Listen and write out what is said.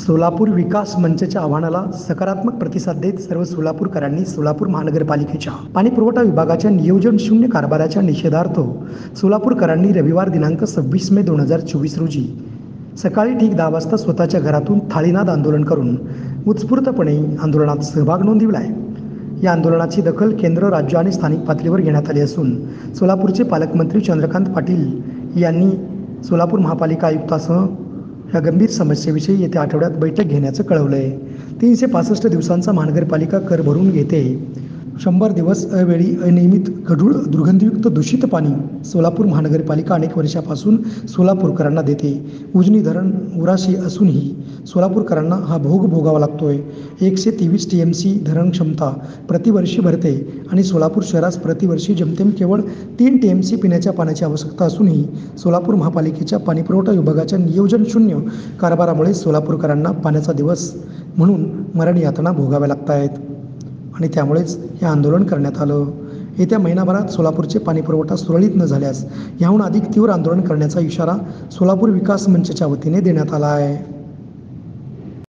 सोलापूर विकास मंचच्या आव्हानाला सकारात्मक प्रतिसाद देत सर्व सोलापूरकरांनी सोलापूर महानगरपालिकेच्या पाणीपुरवठा विभागाच्या नियोजन शून्य कारभाराच्या निषेधार्थ सोलापूरकरांनी रविवार दिनांक 26 मे 2024 रोजी सकाळी ठीक 10 वाजता स्वतःच्या घरातून थाळीनाद आंदोलन करून उत्स्फूर्तपणे आंदोलनात सहभाग नोंदविला आहे. या आंदोलनाची दखल केंद्र, राज्य आणि स्थानिक पातळीवर घेण्यात आली असून सोलापूरचे पालकमंत्री चंद्रकांत पाटील यांनी सोलापूर महापालिका आयुक्तासह या गंभीर समस्येविषयी येत्या आठवड्यात बैठक घेण्याचं कळवलं आहे. 365 दिवसांचा महानगरपालिका कर भरून घेते. 100 दिवस अवेळी अनियमित गढूळ दुर्गंधीयुक्त दूषित पाणी सोलापूर महानगरपालिका अनेक वर्षापासून सोलापूरकरांना देते. उजनी धरण उराशी असूनही सोलापूरकरांना हा भोग भोगावा लागतोय. 123 TMC धरण क्षमता प्रतिवर्षी भरते आणि सोलापूर शहरास प्रतिवर्षी जेमतेम केवळ 3 TMC पिण्याच्या पाण्याची आवश्यकता असूनही सोलापूर महापालिकेच्या पाणीपुरवठा विभागाच्या नियोजन शून्य कारभारामुळे सोलापूरकरांना पाण्याचा दिवस म्हणून मरण यातना भोगाव्या लागत आहेत आणि त्यामुळेच हे आंदोलन करण्यात आलं. येत्या महिनाभरात सोलापूरचे पाणीपुरवठा सुरळीत न झाल्यास याहून अधिक तीव्र आंदोलन करण्याचा इशारा सोलापूर विकास मंचच्या वतीने देण्यात आला आहे.